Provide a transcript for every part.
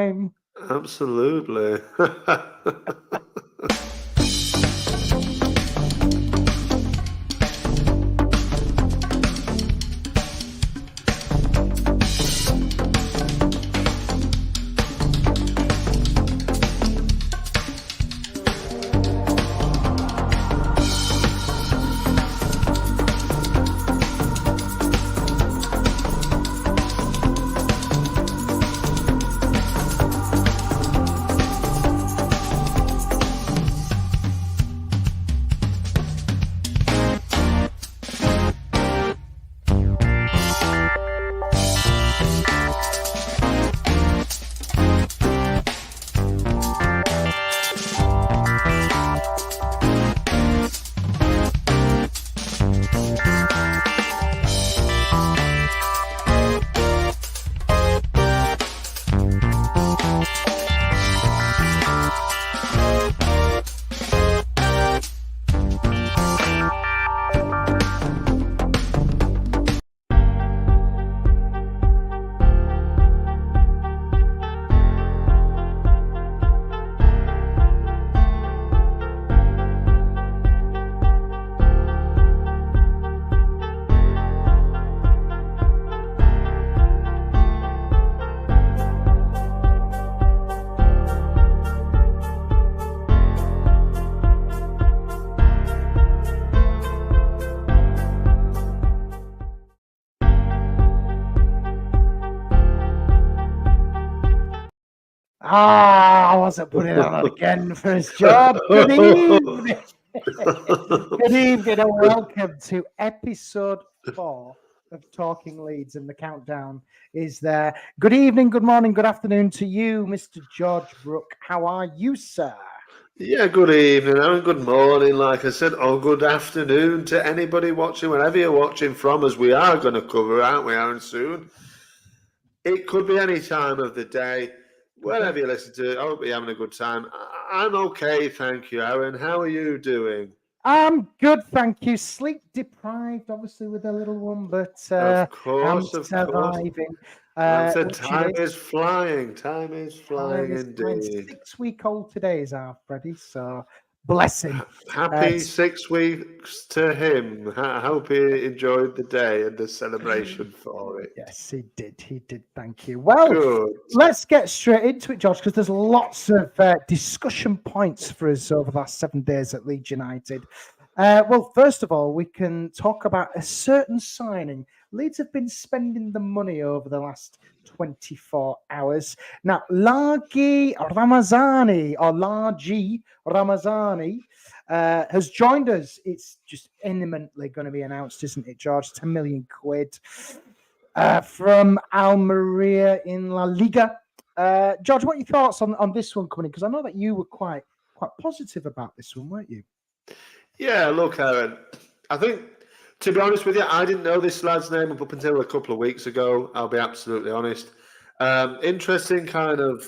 time. Absolutely. I wasn't putting it on again for his job. Good evening. Good evening and welcome to episode 4 of Talking Leeds, and the countdown is there. Good evening, good morning, good afternoon to you, Mr. George Brooke. How are you, sir? Yeah, good evening and good morning, like I said, or good afternoon to anybody watching, wherever you're watching from, as we are going to cover, aren't we, Aaron, soon? It could be any time of the day, wherever you listen to it. I hope you're having a good time. I'm okay, thank you, Aaron. How are you doing? I'm good, thank you. Sleep deprived, obviously, with a little one, but of course, I'm surviving. Time is flying. Time is flying indeed. 6-week-old today is our Freddie, so bless him. Happy 6 weeks to him. I hope he enjoyed the day and the celebration for it. Yes, he did. He did. Thank you. Well, good. Let's get straight into it, George, because there's lots of discussion points for us over the last 7 days at Leeds United. Well, first of all, we can talk about a certain signing. Leeds have been spending the money over the last 24 hours. Now, Lagi Ramazani, or Lagi Ramazani, has joined us. It's just imminently going to be announced, isn't it, George? 10 million quid from Almeria in La Liga. George, what are your thoughts on this one coming in? Because I know that you were quite positive about this one, weren't you? Yeah, look, Aaron, I think, to be honest with you, I didn't know this lad's name up until a couple of weeks ago. I'll be absolutely honest. Interesting kind of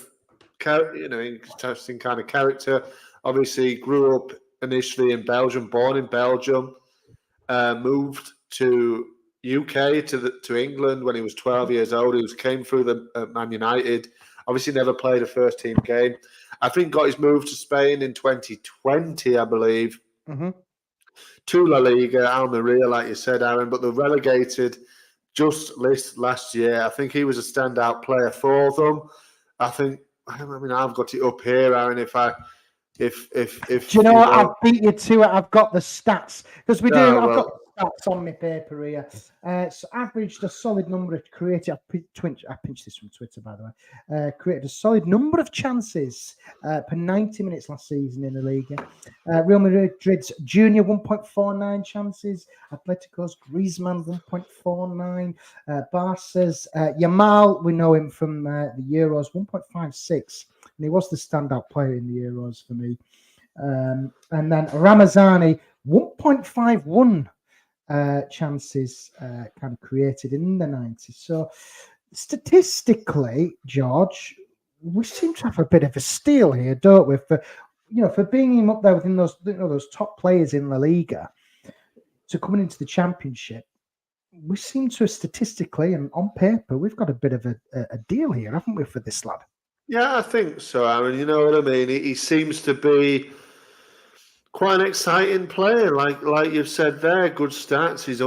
character. Obviously, grew up initially in Belgium, born in Belgium, moved to UK to England when he was 12 years old. He came through the Man United. Obviously, never played a first team game. I think got his move to Spain in 2020, I believe. Mm-hmm. To La Liga, Almeria, like you said, Aaron, but they're relegated just last year. I think he was a standout player for them. I've got it up here, Aaron. Do you know what? I've beat you to it. I've got the stats because we do. I've got stats on my paper here. So averaged a solid number of created. I pinched this from Twitter, by the way. Created a solid number of chances per 90 minutes last season in the league. Real Madrid's Junior 1.49 chances. Atletico's Griezmann 1.49. Barca's Yamal, we know him from the Euros, 1.56. And he was the standout player in the Euros for me. And then Ramazani, 1.51 chances kind of created in the 90s. So statistically, George, we seem to have a bit of a steal here, don't we? For being him up there within those top players in La Liga, to coming into the Championship, we seem to statistically and on paper, we've got a bit of a deal here, haven't we, for this lad? Yeah, I think so, Aaron. You know what I mean? He seems to be quite an exciting player, like you've said there. Good stats. He's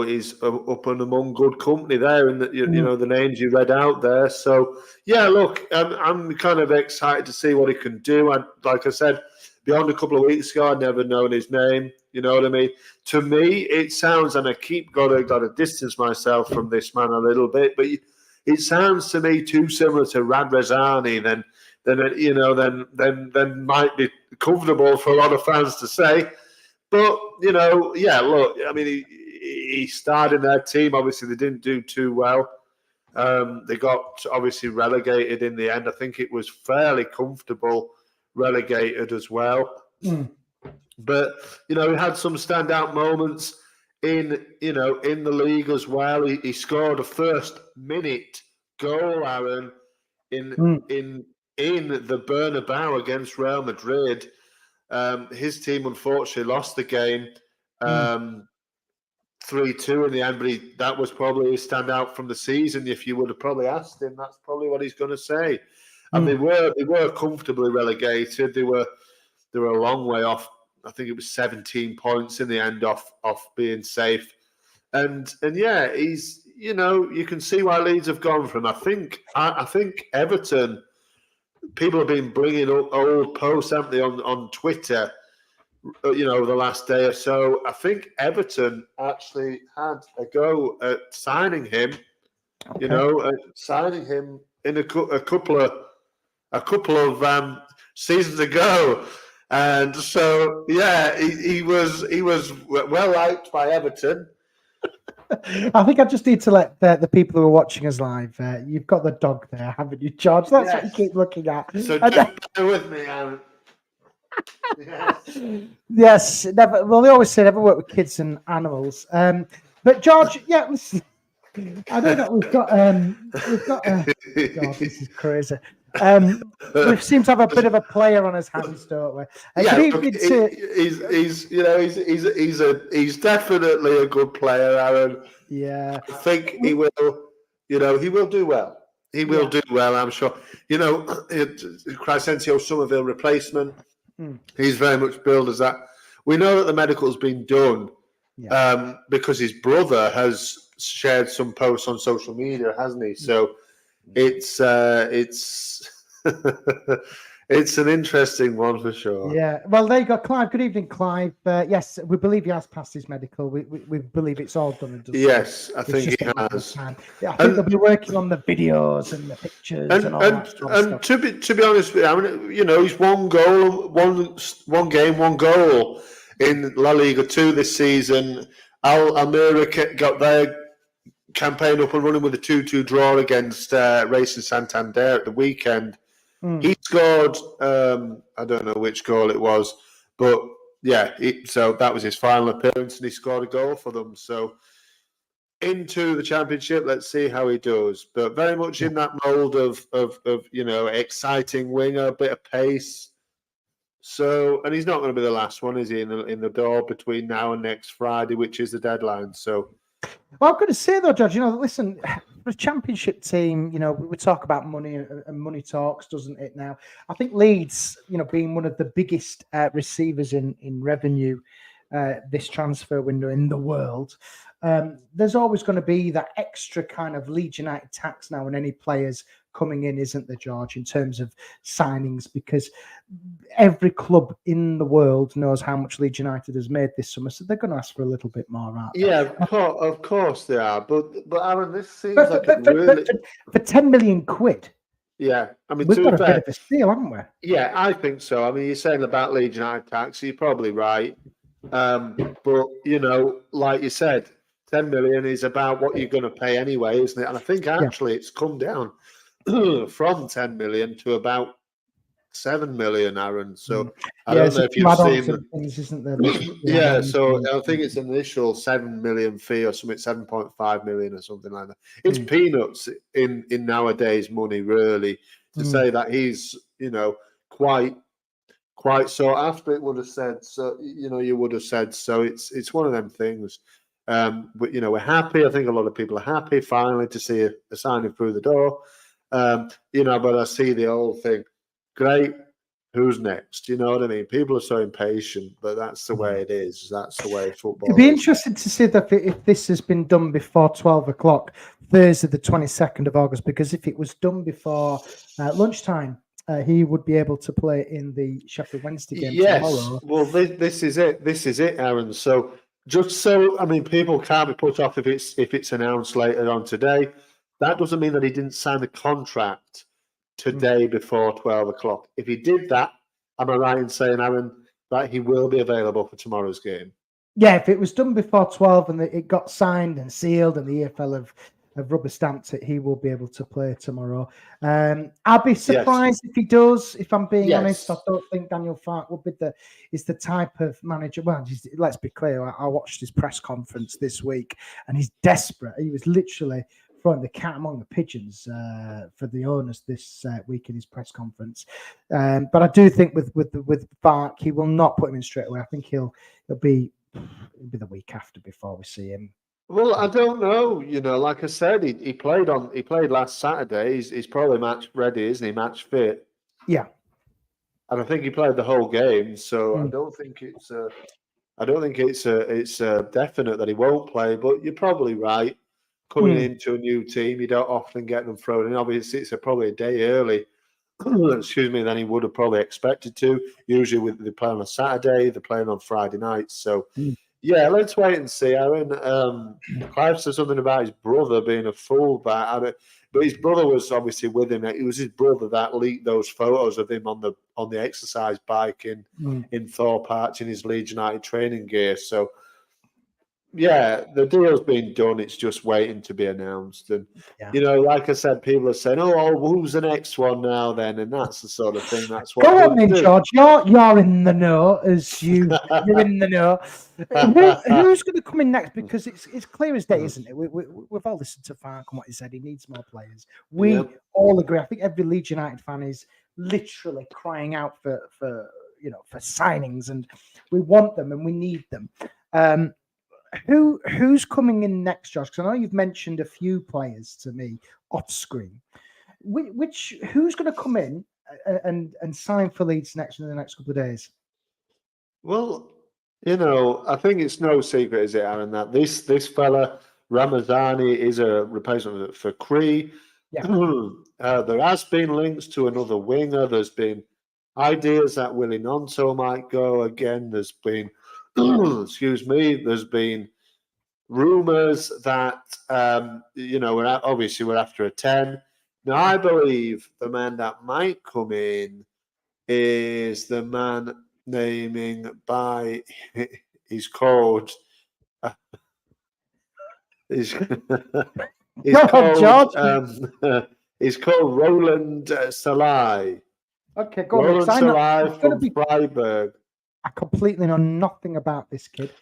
he's up and among good company there, and the names you read out there. So yeah, look, I'm kind of excited to see what he can do. Like I said, beyond a couple of weeks ago, I'd never known his name. You know what I mean? To me, it sounds, and I keep got to distance myself from this man a little bit, but it sounds to me too similar to Ramazani. Then might be comfortable for a lot of fans to say. But, look, I mean, he starred in their team. Obviously, they didn't do too well. They got obviously relegated in the end. I think it was fairly comfortable relegated as well. But, he had some standout moments in the league as well. He scored a first minute goal, Aaron, in the Bernabeu against Real Madrid. His team unfortunately lost the game 3-2 in the end, but that was probably his standout from the season. If you would have probably asked him, that's probably what he's going to say. And they were comfortably relegated. They were a long way off. I think it was 17 points in the end off being safe. And yeah, he's you can see why Leeds have gone from. I think Everton. People have been bringing up old posts, haven't they, on Twitter, the last day or so. I think Everton actually had a go at signing him, signing him in a couple of seasons ago. And so, yeah, he was well liked by Everton. I think I just need to let the people who are watching us live. You've got the dog there, haven't you, George? That's what you keep looking at. So just bear with me, Aaron. Yes. Never. Well, they always say never work with kids and animals. But George, yeah, listen, I don't know. We've got. God, this is crazy. We seem to have a bit of a player on his hands, don't we? He's definitely a good player, Aaron. Yeah, I think he will. He will do well. He will do well, I'm sure. Crescencio Somerville replacement. He's very much billed as that. We know that the medical's been done because his brother has shared some posts on social media, hasn't he? So it's it's an interesting one for sure. Yeah. Well, there you go, Clive. Good evening, Clive. Yes, we believe he has passed his medical. We believe it's all done and done. Yes, I think he has. Yeah, I think they'll be working on the videos and the pictures and all that sort of stuff. To be honest with you, I mean, he's one game, one goal in La Liga 2 this season. Almeria got their campaign up and running with a 2-2 draw against Racing Santander at the weekend. He scored, I don't know which goal it was, but yeah, so that was his final appearance and he scored a goal for them. So into the Championship, let's see how he does. But very much in that mould of exciting winger, a bit of pace. So, and he's not going to be the last one, is he, in the door between now and next Friday, which is the deadline. So, well, I'm going to say though, George, listen, for a Championship team, we talk about money and money talks, doesn't it now? I think Leeds, being one of the biggest receivers in revenue this transfer window in the world, there's always going to be that extra kind of Leeds United tax now on any players coming in, isn't there, George, in terms of signings, because every club in the world knows how much Leeds United has made this summer, so they're going to ask for a little bit more, aren't they? Yeah, of course they are. But Aaron, this seems for 10 million quid. Yeah, I mean, we've got a bit of a steal, haven't we? Yeah, I think so. I mean, you're saying about Leeds United tax, so you're probably right. But like you said, 10 million is about what you're going to pay anyway, isn't it? And I think actually it's come down from 10 million to about 7 million, Aaron. So I don't know if you've seen things, isn't there? Yeah, so I think it's an initial 7 million fee or something, 7.5 million or something like that. It's peanuts in nowadays money, really, to say that he's quite sought after. It would have said so. You would have said so. It's one of them things. But we're happy. I think a lot of people are happy finally to see a signing through the door. But I see the old thing. Great. Who's next? You know what I mean? People are so impatient, but that's the way it is. That's the way football It'd be is. interesting to see that if this has been done before 12 o'clock, Thursday, the 22nd of August, because if it was done before lunchtime, he would be able to play in the Sheffield Wednesday game tomorrow. Well, this is it. This is it, Aaron. So people can't be put off if it's announced later on today. That doesn't mean that he didn't sign the contract today before 12 o'clock. If he did that, am I right in saying, Aaron, that he will be available for tomorrow's game? Yeah, if it was done before 12 and it got signed and sealed and the EFL have rubber stamped it, he will be able to play tomorrow. I'll be surprised if he does, if I'm being honest. I don't think Daniel Farke would be is the type of manager. Well, let's be clear, I watched his press conference this week and he's desperate. He was literally throwing the cat among the pigeons for the owners this week in his press conference. But I do think with Farke, he will not put him in straight away. I think it'll be the week after before we see him. Well, I don't know. Like I said, he played last Saturday. He's probably match ready, isn't he? Match fit. Yeah. And I think he played the whole game, so I don't think it's definite that he won't play. But you're probably right. Coming into a new team, you don't often get them thrown in. Obviously, it's probably a day early. Excuse me, than he would have probably expected to. Usually, they play on a Saturday, they're playing on Friday nights. So, yeah, let's wait and see. Aaron, Clive said something about his brother being a fullback, but his brother was obviously with him. It was his brother that leaked those photos of him on the exercise bike in Thorpe Arch in his Leeds United training gear. So, yeah, the deal's been done. It's just waiting to be announced. And, like I said, people are saying, oh, who's the next one now then? And that's the sort of thing. That's what. Go on then, George. You're in the know, you're in the know. Who's going to come in next? Because it's clear as day, isn't it? We've all listened to Farke and what he said. He needs more players. We all agree. I think every Leeds United fan is literally crying out for signings, and we want them and we need them. Who's coming in next, Josh? Because I know you've mentioned a few players to me off screen. Who's going to come in and sign for Leeds next in the next couple of days? Well, I think it's no secret, is it, Aaron, that this fella Ramazani is a replacement for Cree. Yeah. There has been links to another winger. There's been ideas that Willie Nonto might go again. There's been there's been rumours that, we're after a 10. Now, I believe the man that might come in is the man naming by his code. He's called Roland Salai. Okay, go on. Roland Salai from Freiburg. I completely know nothing about this kid.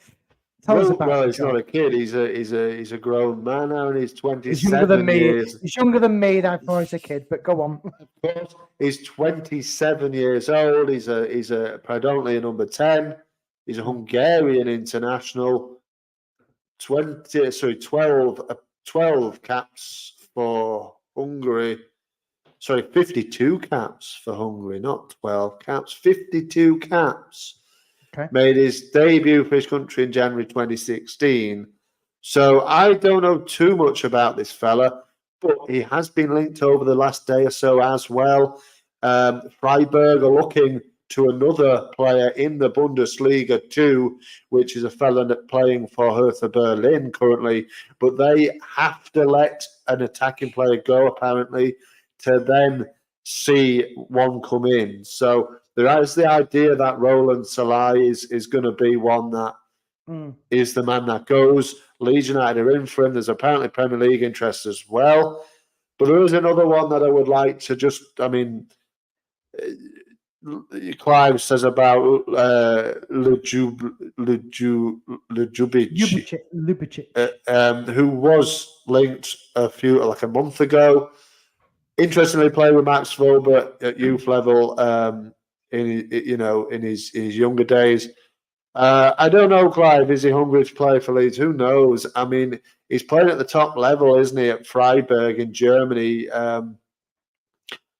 Tell us about him. He's not a kid. He's a grown man now, and he's 27 He's younger than me. years. He's younger than me. Therefore, he's a kid. But go on. He's 27 years old. He's a predominantly a number 10. He's a Hungarian international. 12 caps for Hungary. 52 caps for Hungary, not 12 caps. 52 caps. Okay. Made his debut for his country in January 2016. So I don't know too much about this fella, but he has been linked over the last day or so as well. Freiburg are looking to another player in the Bundesliga too, which is a fella playing for Hertha Berlin currently. But they have to let an attacking player go, apparently, to then see one come in. So there is the idea that Roland Salai is going to be one that is the man that goes. Leeds United are in for him. There's apparently Premier League interest as well. But there is another one that I would like to Clive says about Ljubicic, who was linked a month ago. Interestingly, playing with Max Wilbert at youth level in his younger days. I don't know, Clive. Is he hungry to play for Leeds? Who knows? I mean, he's playing at the top level, isn't he, at Freiburg in Germany?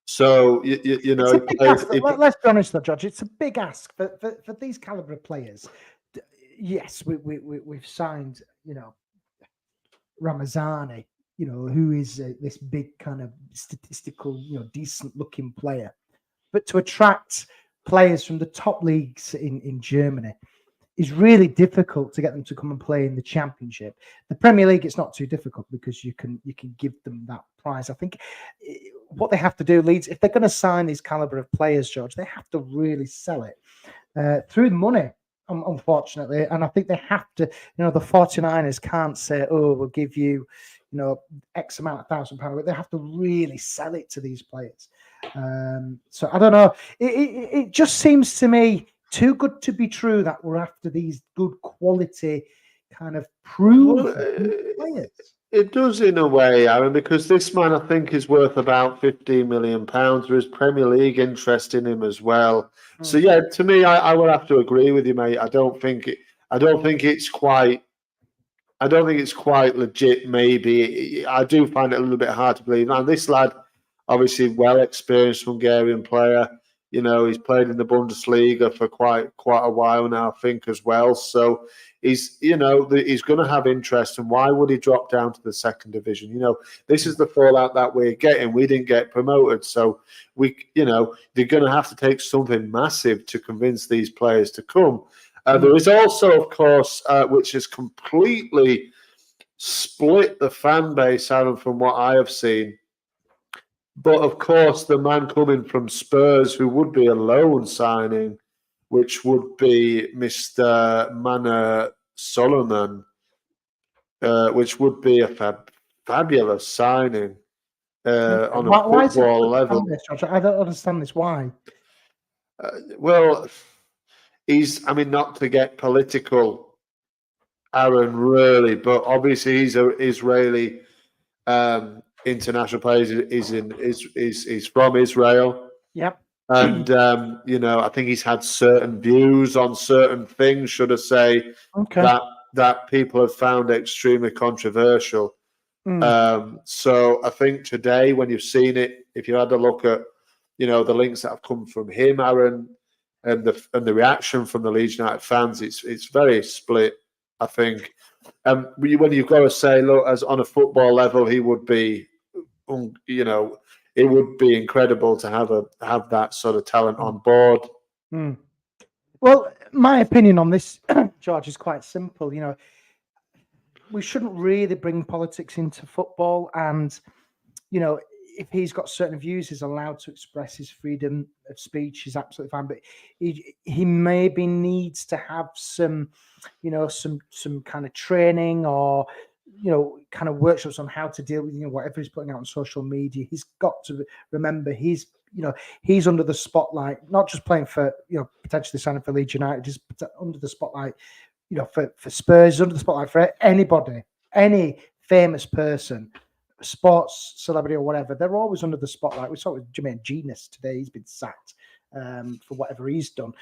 So you know, let's be honest, though, George. It's a big ask for these caliber of players. Yes, we've signed, Ramazani, who is this big kind of statistical, decent looking player. But to attract players from the top leagues in Germany is really difficult to get them to come and play in the Championship. The Premier League, it's not too difficult because you can give them that prize. I think what they have to do, Leeds, if they're going to sign these caliber of players, George, they have to really sell it through the money, unfortunately. And I think they have to, the 49ers can't say, oh, we'll give you, X amount of £1,000. They have to really sell it to these players. So I don't know. It just seems to me too good to be true that we're after these good quality kind of proven players. It does in a way, Aaron, because this man I think is worth about £15 million. There is Premier League interest in him as well. So yeah, to me, I would have to agree with you, mate. I don't think it's quite legit. Maybe I do find it a little bit hard to believe. And this lad, obviously, well experienced Hungarian player. He's played in the Bundesliga for quite a while now, I think, as well. So he's going to have interest. And why would he drop down to the second division? This is the fallout that we're getting. We didn't get promoted, so they're going to have to take something massive to convince these players to come. There is also, of course, which has completely split the fan base, Aaron, from what I have seen. But, of course, the man coming from Spurs, who would be a loan signing, which would be Mr. Mana Solomon, which would be a fabulous signing on a football level. I don't understand this. Why? Well, not to get political, Aaron, really, but obviously he's an Israeli international player. He's from Israel. Yep. And I think he's had certain views on certain things, should I say, that people have found extremely controversial. So I think today, when you've seen it, if you had a look at the links that have come from him, Aaron, and the reaction from the Leeds United fans, it's very split, I think. When you've got to say, look, as on a football level, he would be, it would be incredible to have that sort of talent on board. Well, my opinion on this, George, is quite simple. We shouldn't really bring politics into football, and if he's got certain views, he's allowed to express his freedom of speech. He's absolutely fine, but he maybe needs to have some kind of training or kind of workshops on how to deal with whatever he's putting out on social media. He's got to remember he's under the spotlight, not just playing for potentially signing for Leeds United. He's under the spotlight, for Spurs, under the spotlight for anybody, any famous person, sports celebrity or whatever. They're always under the spotlight. We saw it with Jermaine Genius today. He's been sacked for whatever he's done.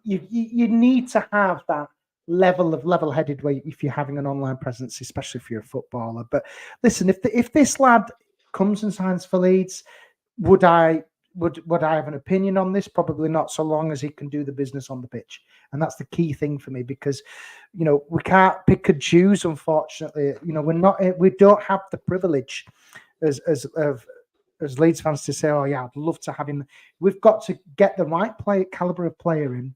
You need to have that level of level-headed way if you're having an online presence, especially if you're a footballer. But listen, if this lad comes and signs for Leeds, would I have an opinion on this? Probably not, so long as he can do the business on the pitch. And that's the key thing for me, because we can't pick and choose, unfortunately. We don't have the privilege as Leeds fans to say, oh yeah, I'd love to have him. We've got to get the right caliber of player in,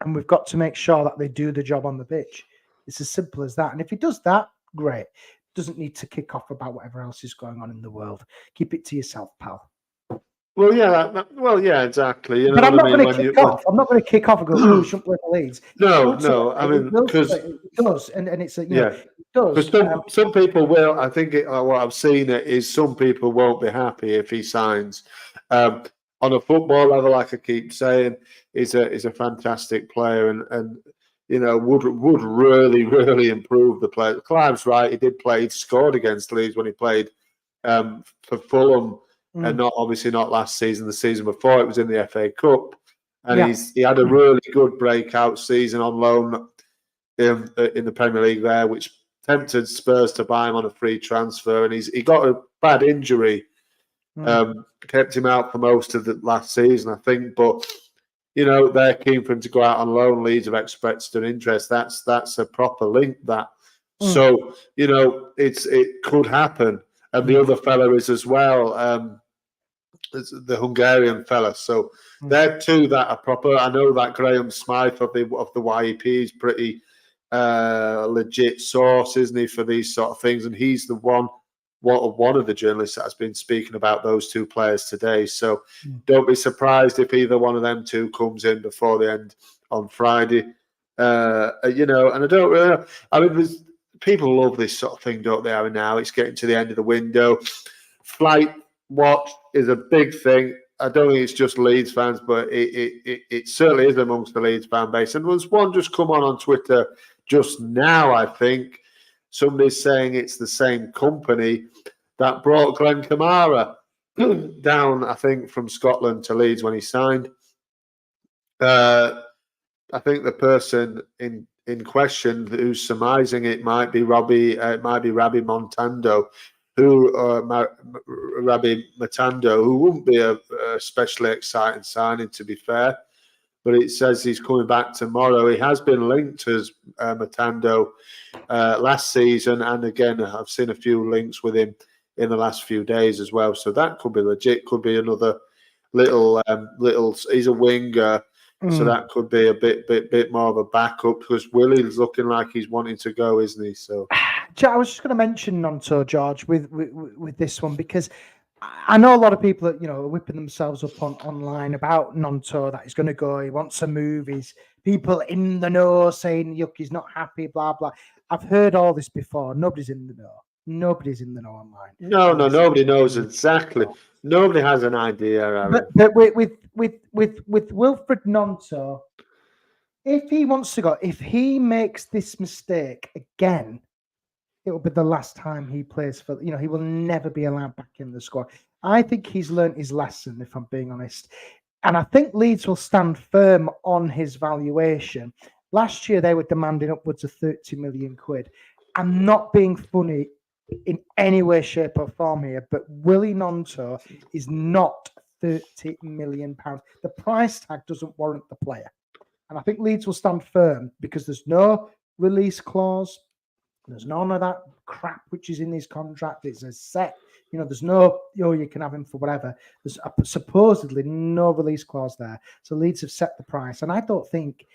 and we've got to make sure that they do the job on the pitch. It's as simple as that. And if he does that, great. Doesn't need to kick off about whatever else is going on in the world. Keep it to yourself, pal. Well, yeah, exactly. But I'm not going to kick off. I'm not going to kick off and go, "Oh, we shouldn't play for Leeds." No. I mean, because it does, and it's it Because does. some people will. I think what I've seen is some people won't be happy if he signs. On a football level, like I keep saying, is a fantastic player, and would really improve the play. Clive's right. He did play. He scored against Leeds when he played for Fulham. And not last season, the season before. It was in the FA Cup, and he had a really good breakout season on loan in the Premier League there, which tempted Spurs to buy him on a free transfer. And he got a bad injury Kept him out for most of the last season, I think. But they're keen for him to go out on loan. Leeds have expressed an interest. That's a proper link. So it could happen. And the other fella is as well, the Hungarian fella. So they're two that are proper. I know that Graham Smythe of the YEP is pretty legit source, isn't he, for these sort of things? And he's the one of the journalists that has been speaking about those two players today. So don't be surprised if either one of them two comes in before the end on Friday. And I don't really know. I mean, people love this sort of thing, don't they? Now it's getting to the end of the window. Flight watch is a big thing. I don't think it's just Leeds fans, but it certainly is amongst the Leeds fan base. And there's one just come on Twitter just now, I think. Somebody's saying it's the same company that brought Glenn Kamara down, I think, from Scotland to Leeds when he signed. I think the person in question who's surmising it might be Rabbi Montando, Rabbi Matando, who wouldn't be a especially exciting signing, to be fair. But it says he's coming back tomorrow. He has been linked as Matando last season, and again, I've seen a few links with him in the last few days as well. So that could be legit. Could be another little. He's a winger, so that could be a bit more of a backup, because Willie's looking like he's wanting to go, isn't he? So I was just going to mention Nonto, George, with this one, because I know a lot of people that are whipping themselves up online about Nonto, that he's going to go, he wants to move, he's people in the know saying, yuck, he's not happy, blah blah. I've heard all this before. Nobody's in the know. Nobody's in the know online. No, nobody knows exactly. Nobody has an idea, Aaron. But with Wilfred Nonto, if he wants to go, if he makes this mistake again, it will be the last time he plays for, he will never be allowed back in the squad. I think he's learned his lesson, if I'm being honest. And I think Leeds will stand firm on his valuation. Last year, they were demanding upwards of 30 million quid. I'm not being funny in any way, shape or form here, but Willie Nonto is not 30 million pounds. The price tag doesn't warrant the player. And I think Leeds will stand firm because there's no release clause. There's none of that crap which is in his contract. It's a set, there's no, you can have him for whatever. There's supposedly no release clause there. So Leeds have set the price. And I don't think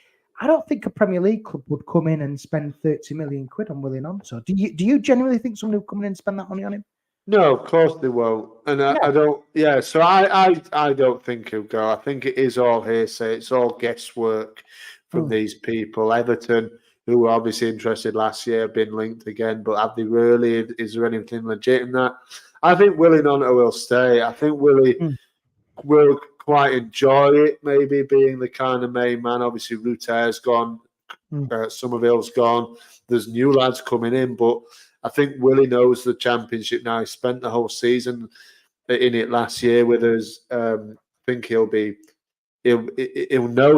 a Premier League club would come in and spend 30 million quid on Willie Nonto. Do you genuinely think somebody would come in and spend that money on him? No, of course they won't. And I don't, so I don't think he'll go. I think it is all hearsay. It's all guesswork from these people. Everton, who were obviously interested last year, have been linked again, but have they really? Is there anything legit in that? I think Willie Nonto will stay. I think Willie will quite enjoy it, maybe being the kind of main man. Obviously, Ruter's gone, Somerville's gone. There's new lads coming in, but I think Willie knows the Championship now. He spent the whole season in it last year with us. I think he'll know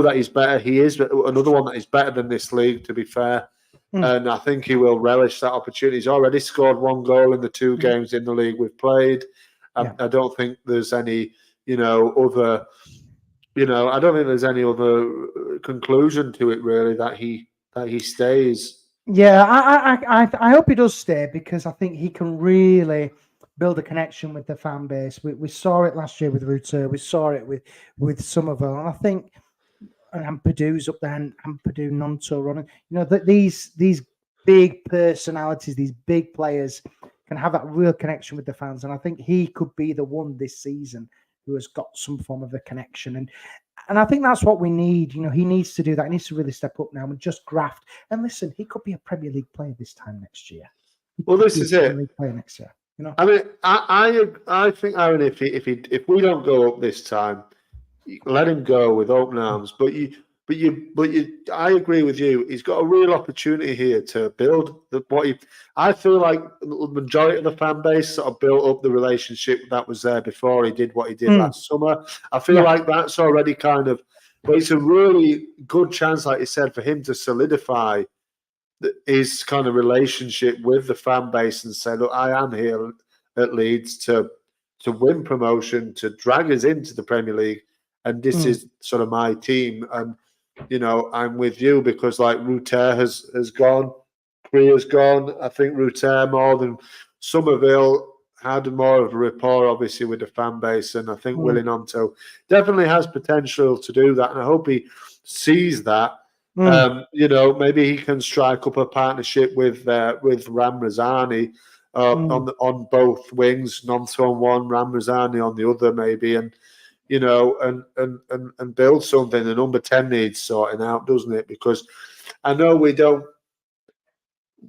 that he's better. He is another one that is better than this league, to be fair. And I think he will relish that opportunity. He's already scored 1 goal in the 2 games in the league we've played. I don't think there's any, other, I don't think there's any other conclusion to it really that he stays. Yeah, I hope he does stay, because I think he can really build a connection with the fan base. We saw it last year with Ruter. We saw it with Somerville. And I think Ampadu's up there, and Ampadu, Nonto running. That these big personalities, these big players can have that real connection with the fans. And I think he could be the one this season who has got some form of a connection. And I think that's what we need. He needs to do that. He needs to really step up now and just graft. And listen, he could be a Premier League player this time next year. Well, this is it. Premier League player next year. I mean, I think, Aaron, if we don't go up this time, let him go with open arms. But I agree with you. He's got a real opportunity here to build I feel like the majority of the fan base sort of built up the relationship that was there before he did what he did last summer. I feel like that's already kind of, but it's a really good chance, like you said, for him to solidify his kind of relationship with the fan base and say, look, I am here at Leeds to to win promotion, to drag us into the Premier League. And this is sort of my team. And, you know, I'm with you because, like, Ruter has gone. Priya's gone. I think Ruter more than Somerville had more of a rapport, obviously, with the fan base. And I think Willie Gnonto definitely has potential to do that. And I hope he sees that. You know, maybe he can strike up a partnership with Ramazani on both wings, Gnonto on one, Ramazani on the other, maybe. And, you know, and build something. The number 10 needs sorting out, doesn't it? Because I know we don't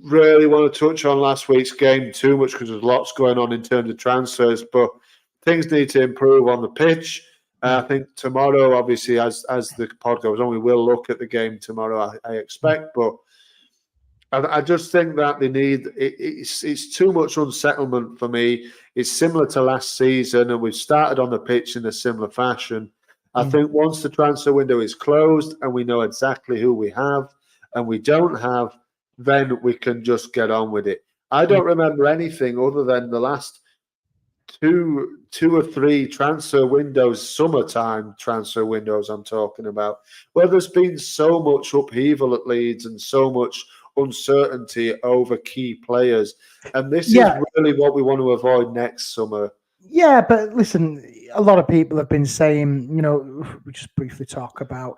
really want to touch on last week's game too much because there's lots going on in terms of transfers, but things need to improve on the pitch. I think tomorrow, obviously, as the pod goes on, we will look at the game tomorrow, I expect. But I just think that they need it's too much unsettlement for me. It's similar to last season, and we've started on the pitch in a similar fashion. I think once the transfer window is closed and we know exactly who we have and we don't have, then we can just get on with it. I don't remember anything other than the last two or three transfer windows, summertime transfer windows I'm talking about, where there's been so much upheaval at Leeds and so much uncertainty over key players. And this is really what we want to avoid next summer. Yeah, but listen, a lot of people have been saying, you know, we just briefly talk about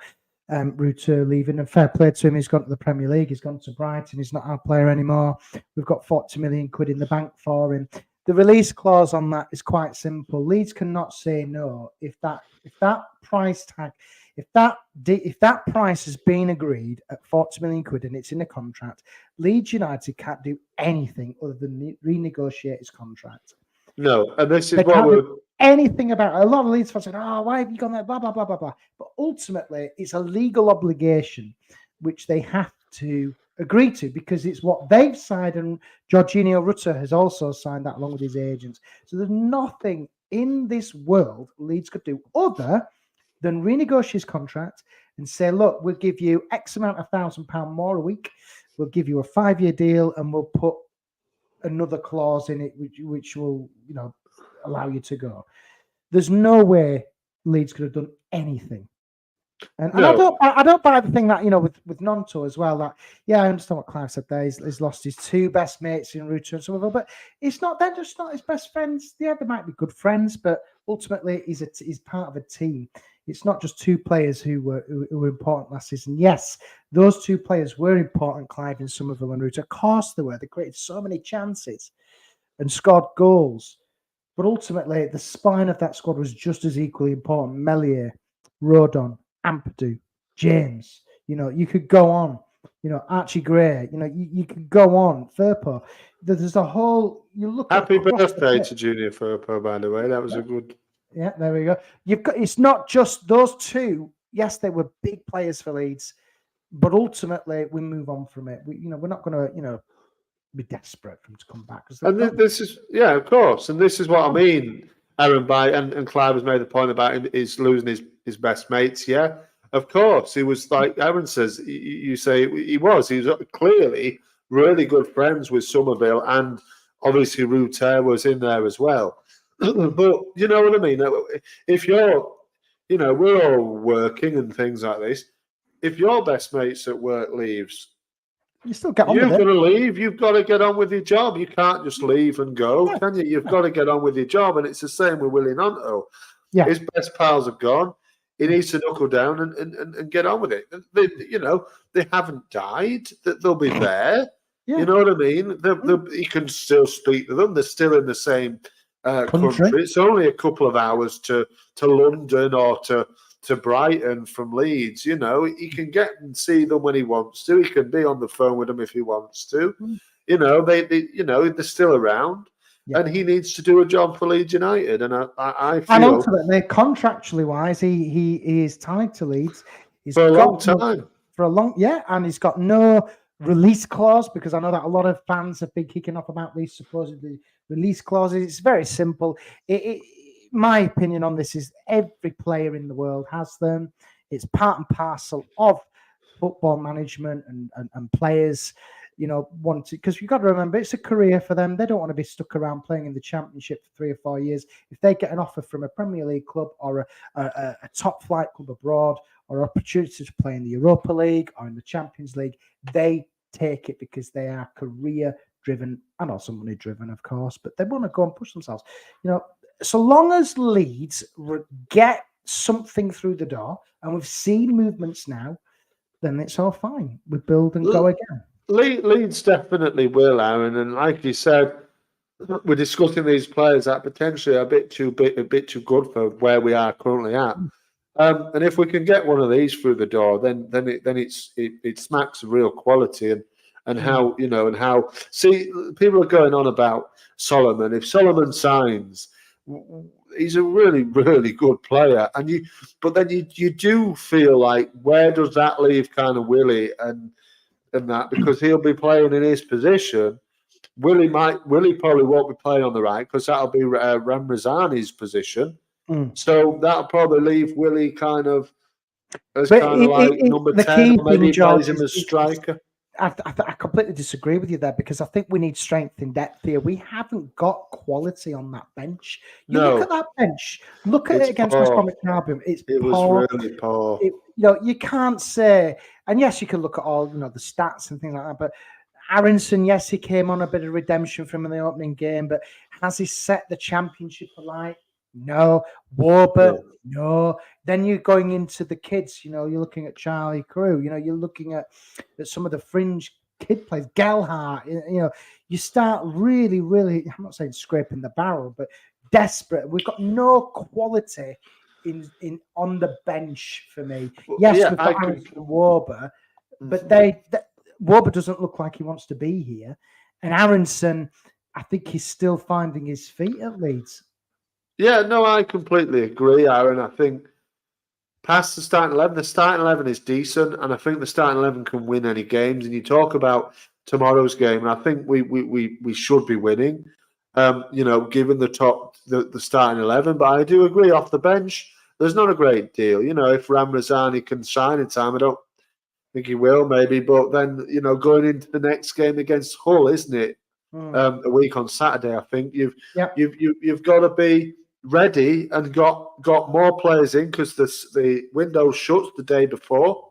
Ruter leaving, and fair play to him. He's gone to the Premier League, he's gone to Brighton, he's not our player anymore. We've got 40 million quid in the bank for him. The release clause on that is quite simple. Leeds cannot say no if that price tag, if that price has been agreed at 40 million quid and it's in a contract, Leeds United can't do anything other than renegotiate his contract. No, and this is they what can't we're... do anything about it. A lot of Leeds fans say, "Oh, why have you gone there?" Blah blah blah blah blah. But ultimately, it's a legal obligation which they have to agree to because it's what they've signed, and Jorginho Rutter has also signed that along with his agents. So there's nothing in this world Leeds could do other than renegotiate his contract and say, "Look, we'll give you X amount of £1,000 more a week. We'll give you a 5-year deal, and we'll put another clause in it which will, you know, allow you to go." There's no way Leeds could have done anything. And I don't buy the thing that, you know, with Gnonto as well, that, yeah, I understand what Clive said there. He's lost his two best mates in Ruter and Somerville, but they're just not his best friends. Yeah, they might be good friends, but ultimately he's part of a team. It's not just two players who were important last season. Yes, those two players were important, Clive in Somerville and Ruter. Of course they were. They created so many chances and scored goals. But ultimately, the spine of that squad was just as equally important. Melier, Rodon, Ampadu, James. You know, you could go on. You know, Archie Gray. You know, you could go on. Firpo. There's a whole. You look. Happy birthday to Junior Firpo, by the way. That was a good. Yeah, there we go. You've got. It's not just those two. Yes, they were big players for Leeds, but ultimately we move on from it. We're not going to, be desperate for him to come back. And this is, yeah, of course. And this is what I mean, Aaron, and Clive has made the point about him is losing his best mates. Yeah, of course. He was, like Aaron says, you say he was clearly really good friends with Somerville, and obviously Ruter was in there as well. But you know what I mean? If you're, we're all working and things like this. If your best mates at work leaves, you still get on with it. You've got to leave. You've got to get on with your job. You can't just leave and go, can you? You've got to get on with your job. And it's the same with Willie Gnonto. Yeah. His best pals have gone. He needs to knuckle down and get on with it. They haven't died. They'll be there. Yeah. You know what I mean? He can still speak to them. They're still in the same country. It's only a couple of hours to London or to Brighton from Leeds. He can get and see them when he wants to. He can be on the phone with them if he wants to. They're still around, and he needs to do a job for Leeds United. And I feel, and ultimately, contractually wise, he is tied to Leeds. For a long time. And he's got no release clause, because I know that a lot of fans have been kicking off about these supposedly release clauses. It's very simple. My opinion on this is every player in the world has them. It's part and parcel of football management and players. want to, because you've got to remember it's a career for them. They don't want to be stuck around playing in the Championship for 3 or 4 years. If they get an offer from a Premier League club or a top flight club abroad, or opportunity to play in the Europa League or in the Champions League, they take it because they are career driven and also money driven, of course, but they want to go and push themselves. So long as Leeds get something through the door, and we've seen movements now, then it's all fine. We build and go again. Leeds definitely will, Aaron, and like you said, we're discussing these players that potentially are a bit too good for where we are currently at. And if we can get one of these through the door, then it smacks of real quality and how see, people are going on about Solomon. If Solomon signs, he's a really, really good player, but then you do feel like, where does that leave kind of Willie and that, because he'll be playing in his position. Willie probably won't be playing on the right because that'll be Ramazani's position. So that'll probably leave Willie kind of as number 10, or maybe he plays him as striker. I completely disagree with you there, because I think we need strength in depth here. We haven't got quality on that bench. Look at that bench. Look at it against West Bromwich Albion. It was really poor. You can't say, and yes, you can look at all the stats and things like that, but Aronson, yes, he came on a bit of redemption from in the opening game, but has he set the Championship alight? No. Warburton, no. Then you're going into the kids, you're looking at Charlie Crew, you're looking at some of the fringe kid players, Gelhardt, you start really, really, I'm not saying scraping the barrel, but desperate. We've got no quality in on the bench for me. Yes, we've got Aronson and Warburton, but Warburton doesn't look like he wants to be here. And Aronson, I think he's still finding his feet at Leeds. Yeah, no, I completely agree, Aaron. I think past the starting 11 is decent, and I think the starting 11 can win any games. And you talk about tomorrow's game, and I think we should be winning, given the starting 11. But I do agree, off the bench, there's not a great deal. If Ramazani can shine in time, I don't think he will, maybe. But then, going into the next game against Hull, isn't it? A week on Saturday, I think you've got to be ready and got more players in, because the window shuts the day before.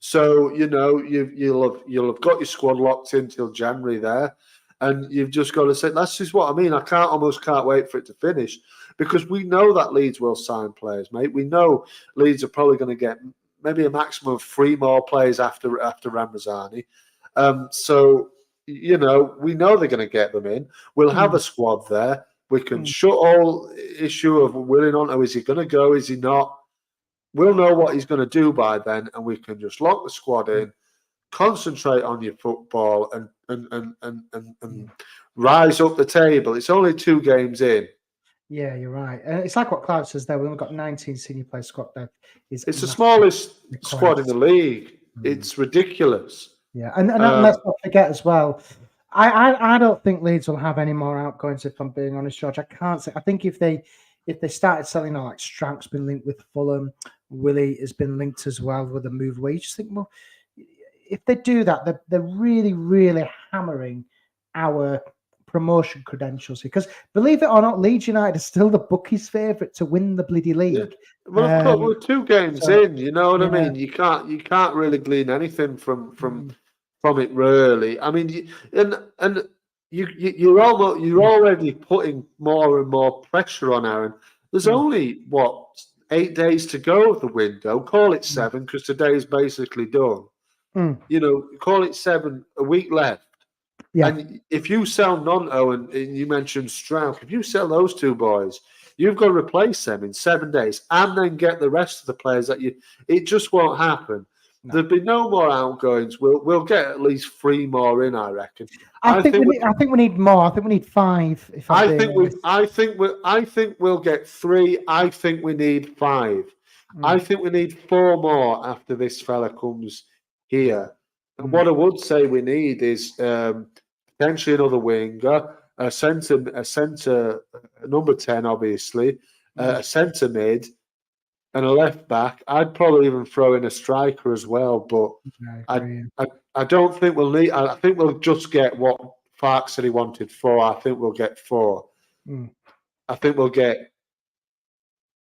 So you'll have got your squad locked in till January there, and you've just got to say, that's just what I mean. I can't wait for it to finish, because we know that Leeds will sign players, mate. We know Leeds are probably going to get maybe a maximum of 3 more players after Ramazani. So we know they're going to get them in. We'll have a squad there. We can shut all issue of willing on to, is he going to go, is he not? We'll know what he's going to do by then, and we can just lock the squad in, concentrate on your football, and rise up the table. It's only 2 games in. Yeah, you're right. And it's like what Cloud says there. We've only got 19 senior players squad there. It's the smallest squad in the league. It's ridiculous. Yeah, and let's not forget as well, I don't think Leeds will have any more outgoings, if I'm being honest, George. I can't say. I think if they started selling, like Strank's been linked with Fulham, Willie has been linked as well with a move away. You just think, well, if they do that, they're really, really hammering our promotion credentials here. Because believe it or not, Leeds United are still the bookies' favourite to win the bloody league. Yeah. Well, of course, we're 2 games in. You know what I mean? You can't really glean anything from it, really. I mean, you're already putting more and more pressure on Aaron. There's only 8 days to go of the window. Call it 7, because today is basically done. Call it 7. A week left. Yeah. And if you sell Nonto and you mentioned Strauch, if you sell those 2 boys, you've got to replace them in 7 days, and then get the rest of the players that it just won't happen. No. There'll be no more outgoings. We'll get at least 3 more in, I reckon. I think we need more. I think we need 5. I think we'll get 3. I think we need 5. I think we need 4 more after this fella comes here. And what I would say we need is potentially another winger, a centre, number 10, obviously, a centre mid, and a left back. I'd probably even throw in a striker as well, but I don't think we'll need. I think we'll just get what Fark said he wanted 4. I think we'll get 4. I think we'll get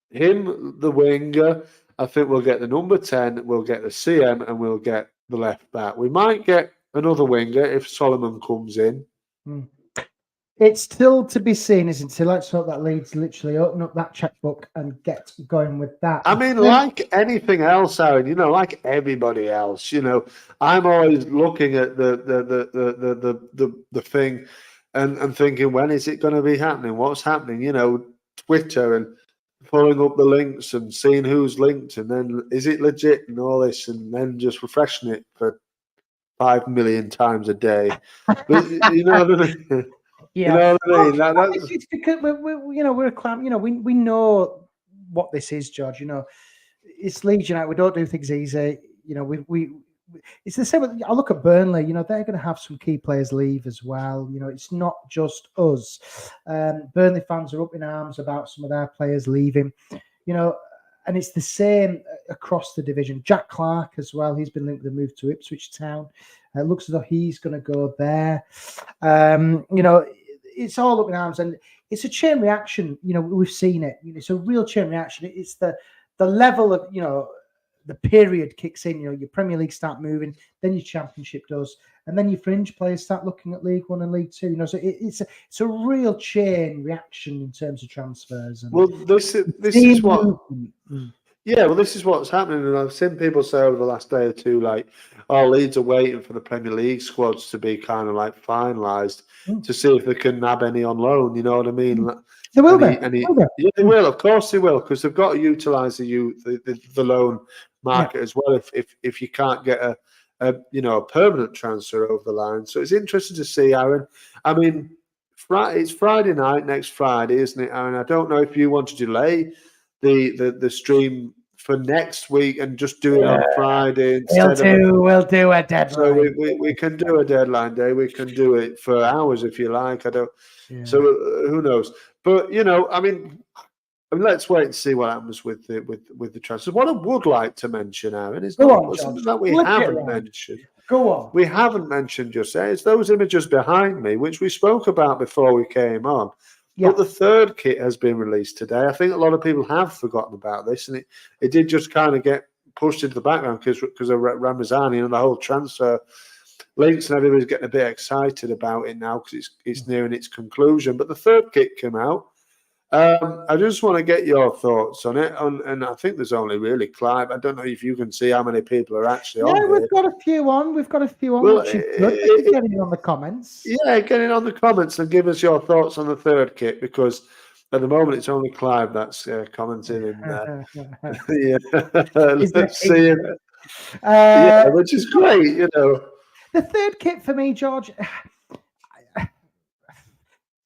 him, the winger. I think we'll get the number 10. We'll get the CM, and we'll get the left back. We might get another winger if Solomon comes in. It's still to be seen, isn't it? Let's hope that Leeds literally open up that checkbook and get going with that. I mean, like anything else, Aaron, like everybody else, I'm always looking at the thing and thinking, when is it going to be happening? What's happening? Twitter and pulling up the links and seeing who's linked, and then is it legit and all this, and then just refreshing it for 5 million times a day. But, you know what I mean? Yeah, you know what I mean. It's because we're a clan. We know what this is, George. It's Leeds United. We don't do things easy. We it's the same. I look at Burnley. They're going to have some key players leave as well. It's not just us. Burnley fans are up in arms about some of their players leaving. And it's the same across the division. Jack Clark as well. He's been linked with a move to Ipswich Town. It looks as though he's going to go there. It's all up in arms, and it's a chain reaction. We've seen it. It's a real chain reaction. It's the level of the period kicks in. Your Premier League start moving, then your Championship does, and then your fringe players start looking at League One and League Two. So it's a real chain reaction in terms of transfers. And this is what. Yeah, well, this is what's happening, and I've seen people say over the last day or two, like, Leeds are waiting for the Premier League squads to be kind of like finalised to see if they can nab any on loan. You know what I mean? They will be. Yeah, they will. Of course, they will, because they've got to utilise the loan market as well. If you can't get a permanent transfer over the line, so it's interesting to see, Aaron. I mean, it's Friday night, next Friday, isn't it, Aaron? I don't know if you want to delay the stream for next week and just do it on Friday instead. We'll do a deadline. So we can do a deadline day. We can do it for hours if you like. So who knows? But I mean, let's wait and see what happens with the transfers. What I would like to mention, Aaron, is something that we haven't mentioned. Go on. We haven't mentioned just there. It's those images behind me, which we spoke about before we came on. Yeah. But the third kit has been released today. I think a lot of people have forgotten about this, and it did just kind of get pushed into the background because of Ramazani and the whole transfer links, and everybody's getting a bit excited about it now because it's nearing its conclusion. But the third kit came out. I just want to get your thoughts on it, and I think there's only really Clive. I don't know if you can see how many people are actually on. Yeah, we've got a few on. Well, get it on the comments. Yeah, get it on the comments and give us your thoughts on the third kit, because at the moment it's only Clive that's commenting in there. Let's see it. Which is great, The third kit for me, George.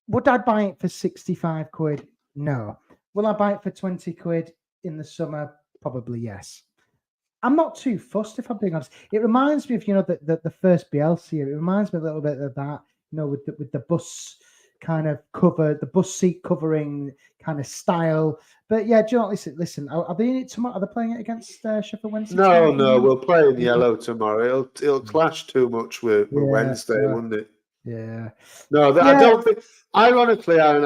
Would I buy it for 65 quid? No. Will I buy it for 20 quid in the summer? Probably yes. I'm not too fussed, if I'm being honest. It reminds me of the first Bielsa. It reminds me a little bit of that, with the bus kind of cover, the bus seat covering kind of style. But yeah, do you know what? Listen. Are they in it tomorrow? Are they playing it against Sheffield Wednesday? No. We'll play in yellow tomorrow. It'll clash too much with Wednesday, wouldn't it? Yeah. No, I don't think. Ironically, Aaron,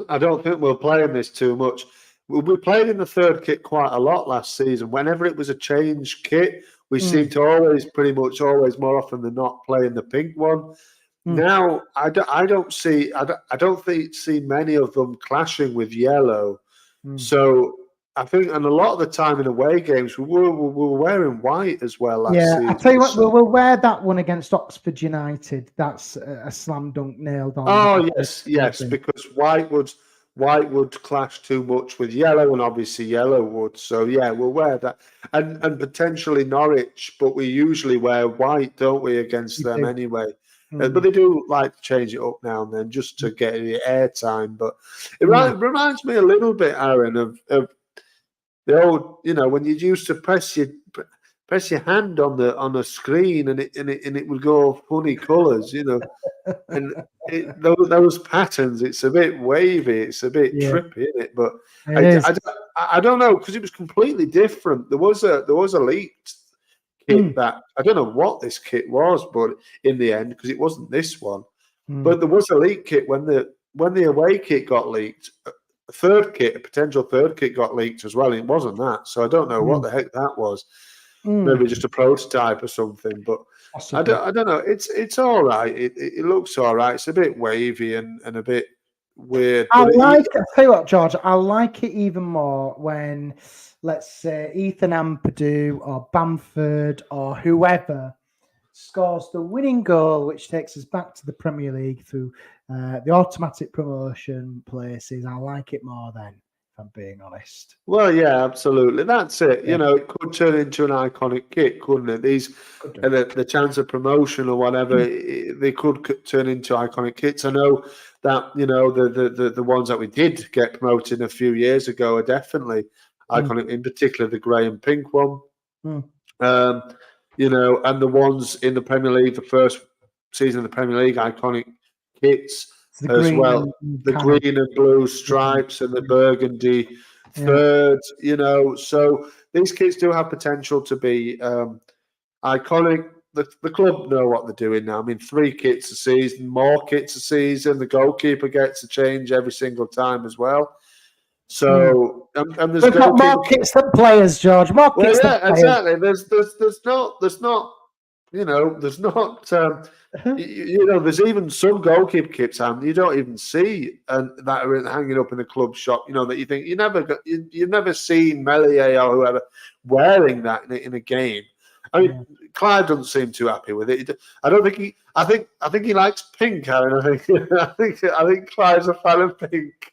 I don't think we'll play in this too much. We played in the third kit quite a lot last season. Whenever it was a change kit, we seemed to pretty much always more often than not play in the pink one. Now I don't see many of them clashing with yellow. So I think, and a lot of the time in away games, we were wearing white as well last season. I'll tell you what, we'll wear that one against Oxford United. That's a slam dunk nailed on. Oh, yes, because white would clash too much with yellow, and obviously yellow would. So, yeah, we'll wear that. And potentially Norwich, but we usually wear white, don't we, against them anyway. But they do like to change it up now and then just to get the airtime. But it reminds me a little bit, Aaron, of the old, when you used to press your hand on the screen and it would go funny colours, and those patterns. It's a bit wavy, it's a bit trippy, isn't it? But I don't know, because it was completely different. There was a leaked kit that I don't know what this kit was, but in the end, because it wasn't this one, but there was a leak kit when the away kit got leaked. A potential third kit got leaked as well. And it wasn't that, so I don't know what the heck that was. Maybe just a prototype or something. But I don't know. It's all right. It looks all right. It's a bit wavy and a bit weird. I like it. I'll tell you what, George, I like it even more when, let's say, Ethan Ampadu or Bamford or whoever scores the winning goal, which takes us back to the Premier League through the automatic promotion places. I like it more then, if I'm being honest. Well, yeah, absolutely. That's it. Yeah. It could turn into an iconic kit, couldn't it? The chance of promotion or whatever, they could turn into iconic kits. I know that, the ones that we did get promoted a few years ago are definitely iconic, in particular the grey and pink one. And the ones in the Premier League, the first season of the Premier League, iconic kits as well. The green and blue stripes and the burgundy third, So these kits do have potential to be iconic. The club know what they're doing now. I mean, 3 kits a season, more kits a season. The goalkeeper gets a change every single time as well. So and there's more kits than players, George. More kits than players. Exactly. There's not. There's even some goalkeeper kits and you don't even see and that are hanging up in the club shop. That you think you've never seen Melier or whoever wearing that in a game. I mean, Clive doesn't seem too happy with it. I don't think he. I think he likes pink, Aaron. I think Clive's a fan of pink.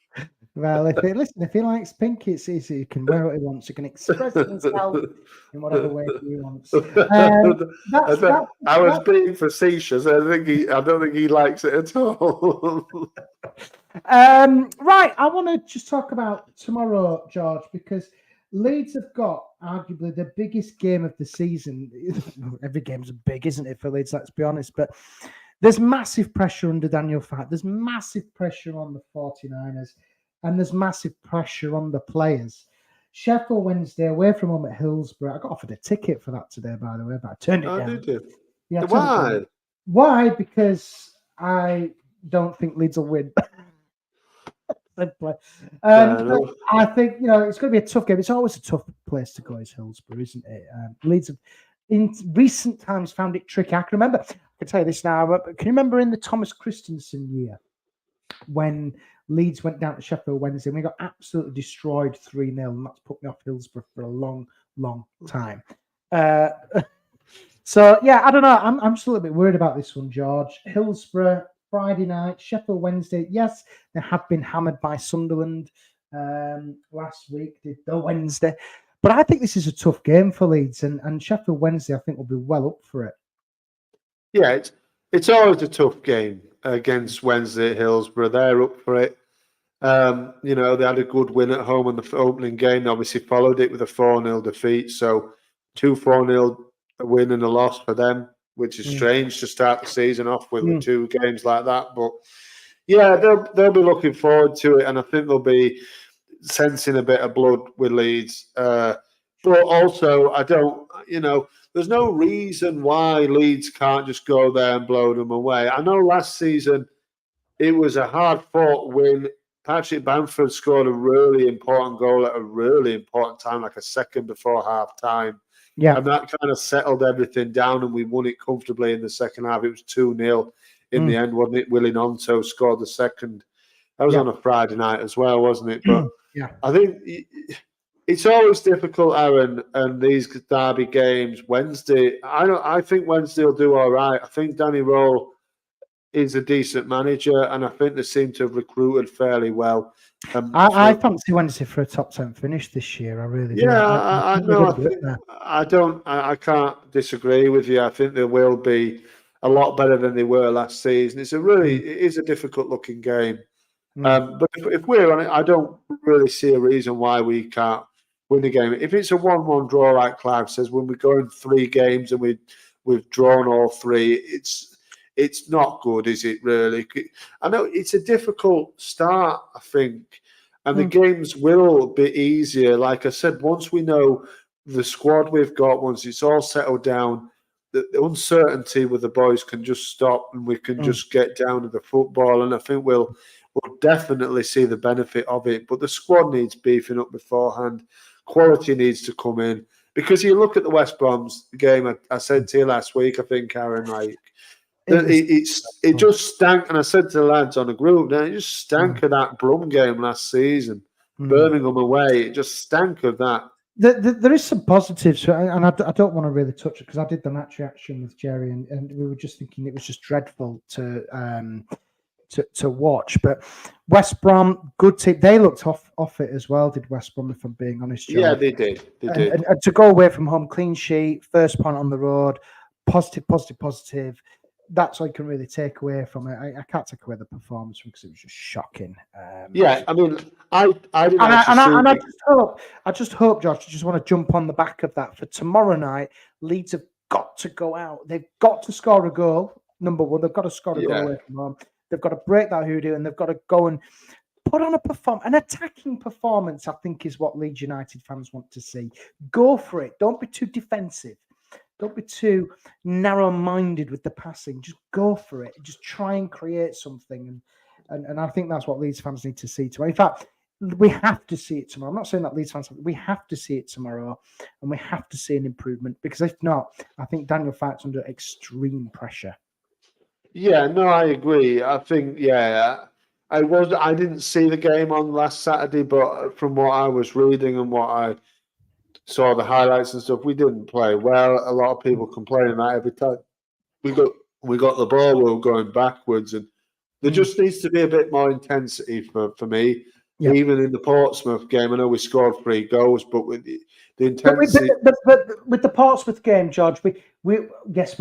Well, if he likes pink, it's easy. He can wear what he wants. He can express himself in whatever way he wants. I was being facetious. I don't think he likes it at all. Right, I want to just talk about tomorrow, George, because Leeds have got arguably the biggest game of the season. Every game's big, isn't it, for Leeds? Let's be honest. But there's massive pressure under Daniel Farke. There's massive pressure on the 49ers. And there's massive pressure on the players. Sheffield Wednesday away from home at Hillsborough. I got offered a ticket for that today, by the way, but I turned it down. Did you? Yeah, why? Why? Because I don't think Leeds will win. I think it's going to be a tough game. It's always a tough place to go, is Hillsborough, isn't it? Leeds have, in recent times, found it tricky. I can tell you this now. But can you remember in the Thomas Christensen year when Leeds went down to Sheffield Wednesday and we got absolutely destroyed 3-0, and that's put me off Hillsborough for a long, long time. So yeah, I don't know. I'm still a bit worried about this one, George. Hillsborough Friday night, Sheffield Wednesday. Yes, they have been hammered by Sunderland last week, the Wednesday, but I think this is a tough game for Leeds, and Sheffield Wednesday I think will be well up for it. Yeah, it's always a tough game against Wednesday at Hillsborough. They're up for it. They had a good win at home in the opening game. Obviously followed it with a 4-0 defeat. So 2 4-0 win and a loss for them, which is strange to start the season off with 2 games like that. But yeah, they'll be looking forward to it, and I think they'll be sensing a bit of blood with Leeds. But also, I don't, there's no reason why Leeds can't just go there and blow them away. I know last season it was a hard-fought win. Patrick Bamford scored a really important goal at a really important time, like a second before half-time. Yeah. And that kind of settled everything down, and we won it comfortably in the second half. It was 2-0 in the end, wasn't it? Willie Nonto scored the second. That was on a Friday night as well, wasn't it? But I think it's always difficult, Aaron, and these derby games. Wednesday, I think Wednesday will do all right. I think Danny Rowe is a decent manager, and I think they seem to have recruited fairly well. I fancy Wednesday for a top 10 finish this year. I really do. I can't disagree with you. I think they will be a lot better than they were last season. It is a difficult looking game. But if we're on it, I don't really see a reason why we can't win the game. If it's a 1-1 draw, like Clive says, when we go in 3 games and we've drawn all 3, it's not good, is it, really? I know it's a difficult start, I think, and the games will be easier. Like I said, once we know the squad we've got, once it's all settled down, the uncertainty with the boys can just stop, and we can just get down to the football. And I think we'll definitely see the benefit of it. But the squad needs beefing up beforehand. Quality needs to come in, because you look at the West Brom's game. I said to you last week, I think, Arron, like it just stank. And I said to the lads on the group, now it just stank of that Brum game last season, Birmingham away. It just stank of that. There is some positives, and I don't want to really touch it because I did the match reaction with Jerry, and we were just thinking it was just dreadful to watch. But West Brom, good team. They looked off it as well, did West Brom, if I'm being honest, John. Yeah, they did. And to go away from home, clean sheet, first point on the road, positive. That's all you can really take away from it. I can't take away the performance because it was just shocking. Yeah, I mean, I just hope, Josh, I just want to jump on the back of that for tomorrow night. Leeds have got to go out. They've got to score a goal. Number one, they've got to score a goal away from home. They've got to break that hoodoo, and they've got to go and put on an attacking performance. I think is what Leeds United fans want to see. Go for it. Don't be too defensive. Don't be too narrow-minded with the passing. Just go for it. Just try and create something. And I think that's what Leeds fans need to see tomorrow. In fact, we have to see it tomorrow. I'm not saying that Leeds fans, we have to see it tomorrow, and we have to see an improvement, because if not, I think Daniel Farke's under extreme pressure. Yeah, no, I agree. I think, I didn't see the game on last Saturday, but from what I was reading and what I saw, the highlights and stuff, we didn't play well. A lot of people complaining that every time we got the ball, we were going backwards, and there just needs to be a bit more intensity for me. Yeah. Even in the Portsmouth game, I know we scored 3 goals, but with the intensity. But with the Portsmouth game, George, we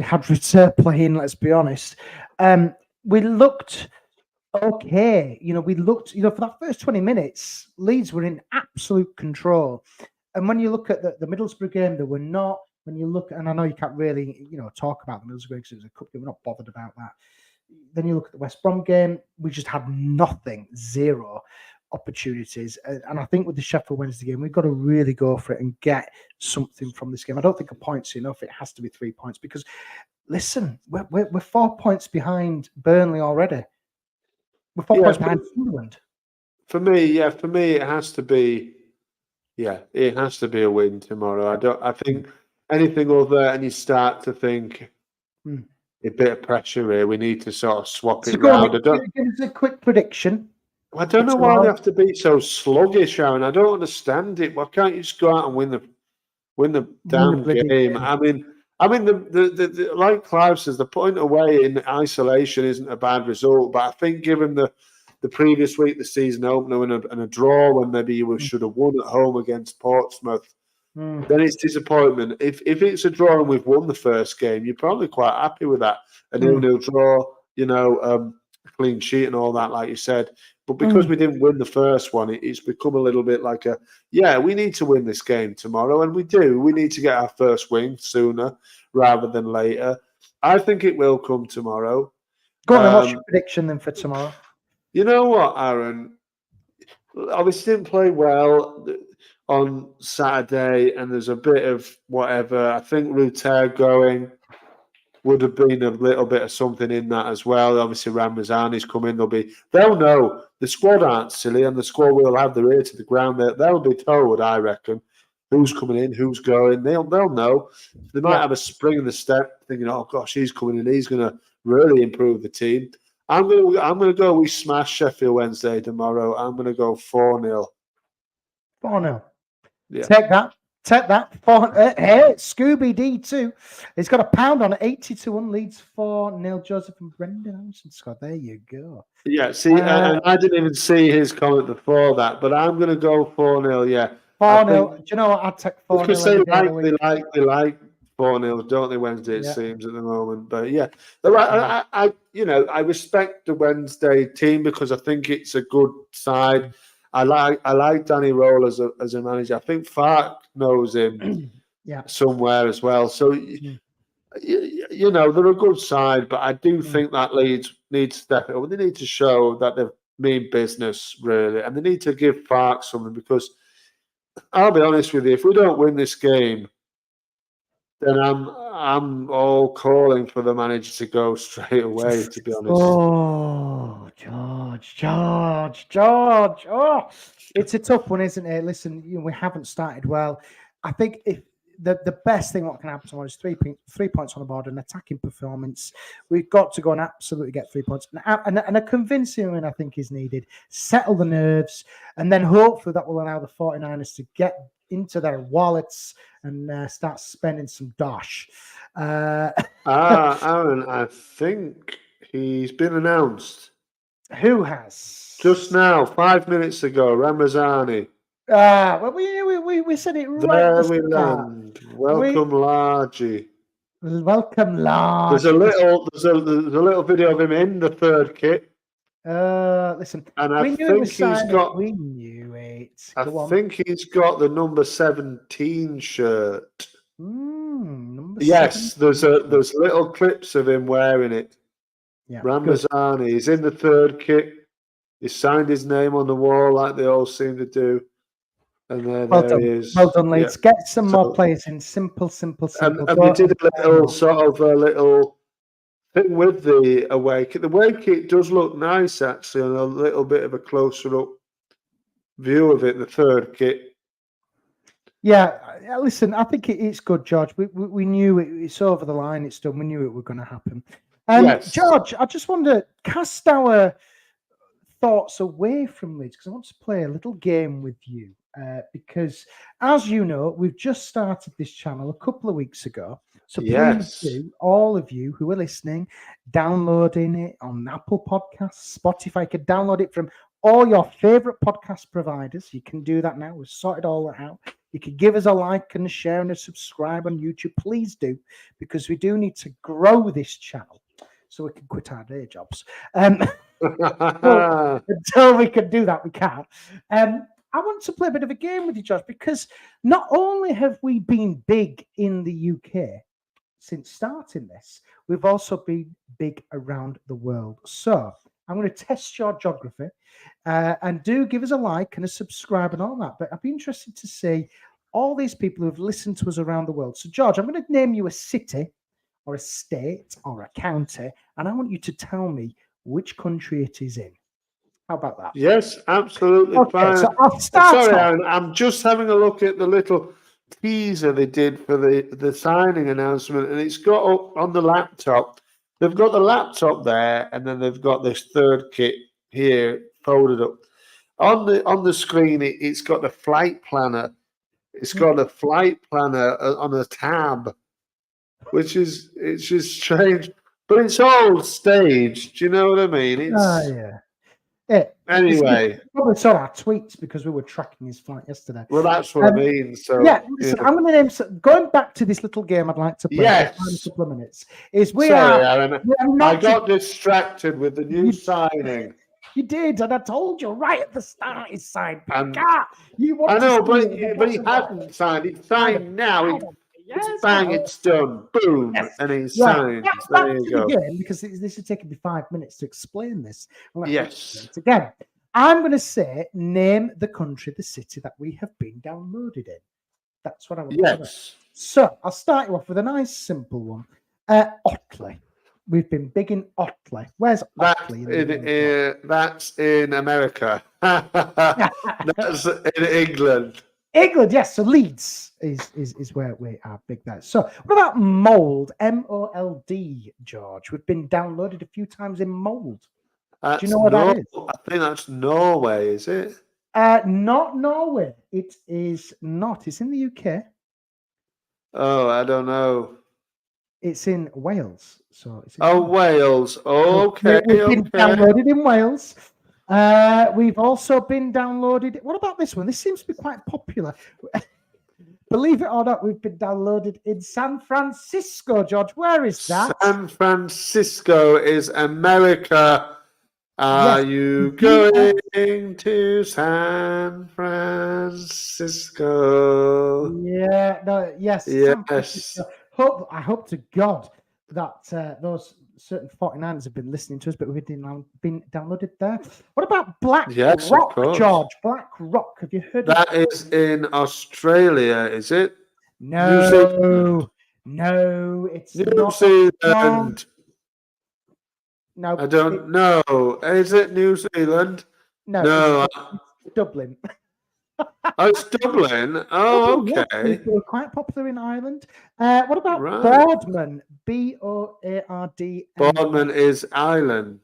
had reserve playing. Let's be honest. We looked okay. We looked. For that first 20 minutes, Leeds were in absolute control. And when you look at the Middlesbrough game, they were not. When you look, and I know you can't really, talk about the Middlesbrough because it was a cup game. We're not bothered about that. Then you look at the West Brom game, we just had nothing, 0 opportunities. And I think with the Sheffield Wednesday game, we've got to really go for it and get something from this game. I don't think a point's enough. It has to be 3 points, because, listen, we're 4 points behind Burnley already. We're 4 points behind England. For me, it has to be. Yeah, it has to be a win tomorrow. I think anything other, and you start to think a bit of pressure here. We need to sort of swap it around. Give us a quick prediction. I don't know why they have to be so sluggish, Aaron. I don't understand it. Why can't you just go out and win the damn game? I mean, the like Clive says, the point away in isolation isn't a bad result, but I think given the previous week, the season opener, and a draw when maybe you should have won at home against Portsmouth, then it's disappointment. If it's a draw and we've won the first game, you're probably quite happy with that. A 0-0 draw, clean sheet and all that, like you said. But because we didn't win the first one, it's become a little bit like we need to win this game tomorrow, and we do. We need to get our first win sooner rather than later. I think it will come tomorrow. Go on, what's your prediction then for tomorrow? You know what, Aaron? Obviously didn't play well on Saturday, and there's a bit of whatever. I think Ruter going would have been a little bit of something in that as well. Obviously, Ramazani's coming. They'll know. The squad aren't silly, and the squad will have their ear to the ground. They'll be told, I reckon, who's coming in, who's going. They'll know. They might have a spring in the step, thinking, "Oh gosh, he's coming in. He's going to really improve the team." I'm gonna go. We smash Sheffield Wednesday tomorrow. I'm gonna go 4-0. 4-0. Yeah. Take that. Hey, Scooby D2. He's got a pound on 80 on Leeds 4-0. Joseph and Brendan Anderson scored. There you go. Yeah. See, and I didn't even see his comment before that, but I'm gonna go 4-0. Yeah. 4-0. Do you know what? I'd take 4-0. Because they like 4-0, don't they? Wednesday, it seems at the moment, but I respect the Wednesday team because I think it's a good side. I like Danny Roll as a manager. I think Farke knows him somewhere as well. So they're a good side, but I do think that Leeds need to step it up. They need to show that they mean business really, and they need to give Farke something because I'll be honest with you. If we don't win this game, then I'm all calling for the manager to go straight away. To be honest. Oh, George. Oh, it's a tough one, isn't it? Listen, we haven't started well. I think if the best thing what can happen tomorrow is 3 points on the board, an attacking performance. We've got to go and absolutely get 3 points. And a convincing win, I think, is needed. Settle the nerves. And then hopefully that will allow the 49ers to get into their wallets and start spending some dosh. Arron, I think he's been announced. Who has? Just now, 5 minutes ago, Ramazani. Well, we said it right. There we land. Welcome, Largy. Welcome, Largy. There's a little video of him in the third kit. Listen, and I think he's got. We knew it. I think he's got the number 17 shirt. Yes, 17. There's little clips of him wearing it. Yeah, Ramazani. He's in the third kit. He signed his name on the wall like they all seem to do. And there he is. Well done, Leeds. Yeah. Get some more players in. Simple. And we did a little thing with the away kit. The away kit does look nice, actually, and a little bit of a closer up view of it, the third kit. Yeah, listen, I think it's good, George. We knew it's over the line. It's done. We knew it was going to happen. Yes. George, I just want to cast our thoughts away from Leeds because I want to play a little game with you. Because, as you know, we've just started this channel a couple of weeks ago. So please do, all of you who are listening, downloading it on Apple Podcasts, Spotify. You can download it from all your favorite podcast providers. You can do that now. We've sorted all that out. You can give us a like and a share and a subscribe on YouTube. Please do, because we do need to grow this channel so we can quit our day jobs. Until we can do that, we can't. I want to play a bit of a game with you, Josh, because not only have we been big in the UK since starting this, we've also been big around the world. So I'm going to test your geography and do give us a like and a subscribe and all that. But I'd be interested to see all these people who've listened to us around the world. So, George, I'm going to name you a city or a state or a county, and I want you to tell me which country it is in. How about that? Yes, absolutely fine. So I'll start. Sorry, Arron, I'm just having a look at the little teaser they did for the signing announcement, and it's got up on the laptop. They've got the laptop there, and then they've got this third kit here folded up. On the screen, it's got the flight planner. It's got a flight planner on a tab, which is strange, but it's all staged. Do you know what I mean? Yeah. Anyway, probably saw our tweets because we were tracking his flight yesterday. Well, that's what I mean. So yeah, listen, I'm going to name. Going back to this little game, I'd like to play for a couple of minutes. Aaron, I got distracted with the new signing. You did, and I told you right at the start he signed. I know, but he hadn't signed. He signed now. Bang! It's done. Boom, and he's signed. There you go. Again, because this is taking me 5 minutes to explain this. Yes. Again, I'm going to say name the country, the city that we have been downloaded in. That's what I want to say. So I'll start you off with a nice, simple one. Otley. We've been big in Otley. Where's Otley? That's in America. That's in England. England, yes. So Leeds is where we are big there. So what about Mold? MOLD, George. We've been downloaded a few times in Mold. Do you know what that is? I think that's Norway, is it? Not Norway. It is not. It's in the UK. Oh, I don't know. It's in Wales. So it's Wales. Okay. We've been downloaded in Wales. We've also been downloaded. What about this one? This seems to be quite popular. Believe it or not, we've been downloaded in San Francisco, George. Where is that? San Francisco is America. Are you going to San Francisco? Yeah. No. Yes. Yes. I hope to God that those certain 49ers have been listening to us, but we've been downloaded there. What about Black Yes, Rock, of course. George? Black Rock. Have you heard that? of That is in Australia, is it? No, New Zealand. No, it's New not. Zealand. No, I don't know. Is it New Zealand? No, it's Dublin. Oh, it's Dublin. Oh, Dublin, okay. yes, people are quite popular in Ireland. What about Boardman? Boardman. Boardman is Ireland.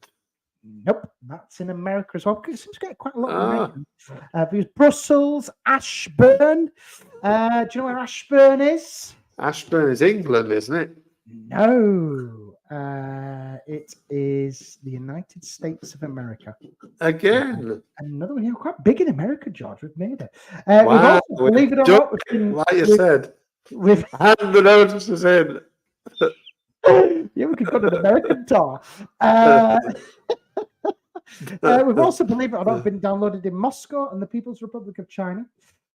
Nope, that's in America as well. Because it seems to get quite a lot of Americans. There's Brussels, Ashburn. Do you know where Ashburn is? Ashburn is England, isn't it? No, it is the United States of America. Again. Another one here, quite big in America, George. We've made it. Wow. We've also, believe it or not, like you said, we've hand the notices in. Yeah, we could go to an American tour. We've also, believe it or not, been downloaded in Moscow and the People's Republic of China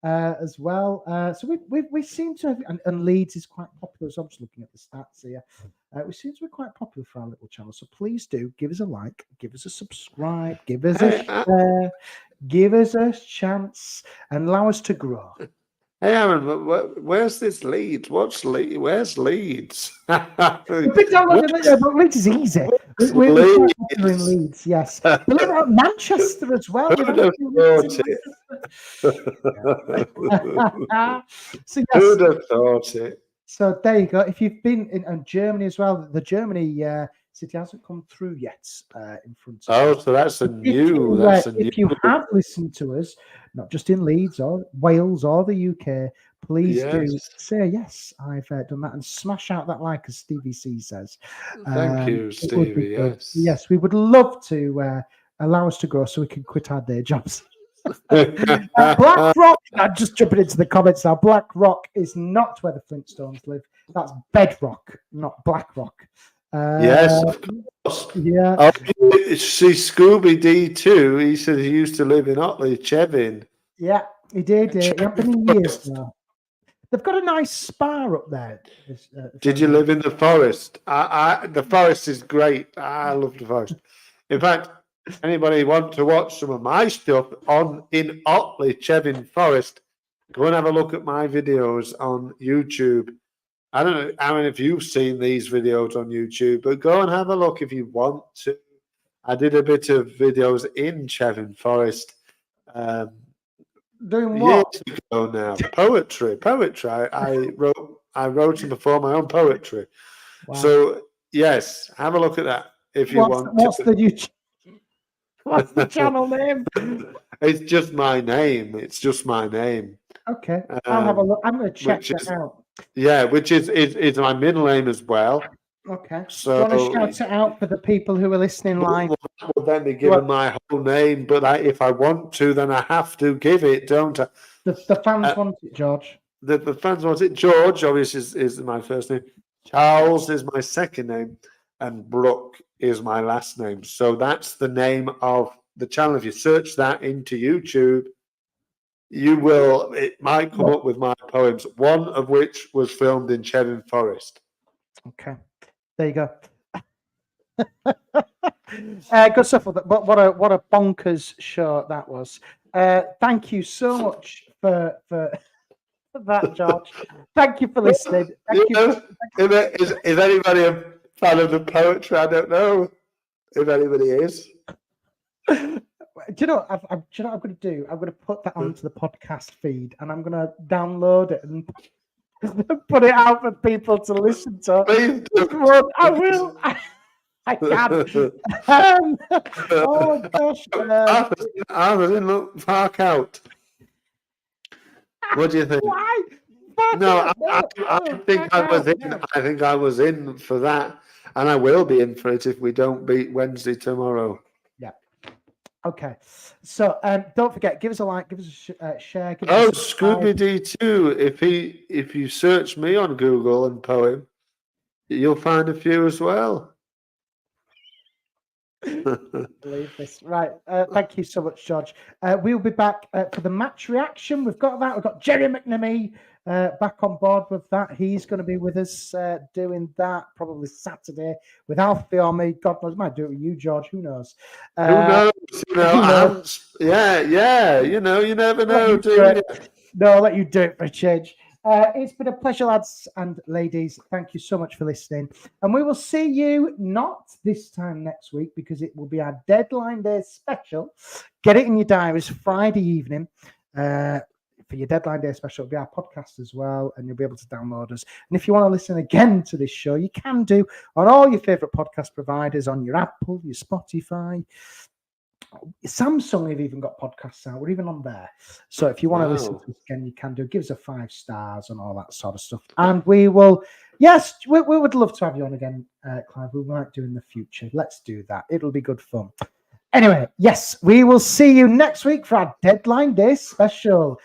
as well. So we seem to have, and Leeds is quite popular. So I'm just looking at the stats here. We seem to be quite popular for our little channel. So please do give us a like, give us a subscribe, give us a share, give us a chance, and allow us to grow. Hey, Aaron, where's this Leeds? Where's Leeds? But Leeds is easy. We're quite popular in Leeds, yes. Believe it or not, Manchester as well. Who'd have thought it? So there you go. If you've been in Germany as well, the Germany city hasn't come through yet in front of us. So that's if you have listened to us, not just in Leeds or Wales or the UK, please do say yes, I've done that, and smash out that like, as Stevie C says. Thank you, Stevie. Yes, we would love to allow us to grow so we can quit our day jobs. Black Rock, I'm just jumping into the comments now. Black Rock is not where the Flintstones live. That's Bedrock, not Black Rock. Yes, of course. Yeah. See, Scooby D2, he said he used to live in Otley, Chevin. Yeah, he did. He hasn't been in years now. They've got a nice spa up there. Did you live in the forest? The forest is great. I love the forest. In fact, anybody want to watch some of my stuff in Otley, Chevin Forest, go and have a look at my videos on YouTube. I don't know, Aaron, if you've seen these videos on YouTube, but go and have a look if you want to. I did a bit of videos in Chevin Forest. Doing what? Years ago now. Poetry. I wrote and performed my own poetry. Wow. So yes, have a look at that if you want. What's the channel name? It's just my name. Okay. I'll have a look. I'm going to check that out. Yeah, which is my middle name as well. Okay. So do you want to shout it out for the people who are listening live? Will then be given my whole name, but if I want to, then I have to give it, don't I? The fans want it, George. The fans want it. George, obviously, is my first name. Charles is my second name, and Brooke is my last name. So that's the name of the channel. If you search that into YouTube, it might come up with my poems, one of which was filmed in Chevin Forest. Okay. There you go. Good stuff. But what a bonkers show that was. Thank you so much for that, George. Thank you for listening. Is anybody a fan of the poetry? I don't know if anybody is. Do you know what I'm going to do? I'm going to put that onto the podcast feed, and I'm going to download it and put it out for people to listen to. Please do. I will. I can. Oh gosh! I didn't look far out. What do you think? Why? No, I think I was in. I think I was in for that, and I will be in for it if we don't beat Wednesday tomorrow. Yeah. Okay. So don't forget, give us a like, give us a share. Scooby D2. If you search me on Google and poem, you'll find a few as well. Believe this. Right. Thank you so much, George. We'll be back for the match reaction. We've got that. We've got Jerry McNamee back on board with that. He's going to be with us doing that probably Saturday with Alfie or me. God knows, might do it with you, George. Who knows? Who knows? Yeah. You never know, do you? No, I'll let you do it for a change. It's been a pleasure, lads and ladies. Thank you so much for listening. And we will see you not this time next week because it will be our Deadline Day special. Get it in your diaries Friday evening for your Deadline Day special. It'll be our podcast as well, and you'll be able to download us. And if you want to listen again to this show, you can do on all your favourite podcast providers, on your Apple, your Spotify. Samsung have even got podcasts out. We're even on there. So if you want to listen to us again, you can do. Give us a 5 stars and all that sort of stuff. And we will, yes, we would love to have you on again, Clive. We might do in the future. Let's do that. It'll be good fun. Anyway, yes, we will see you next week for our Deadline Day special.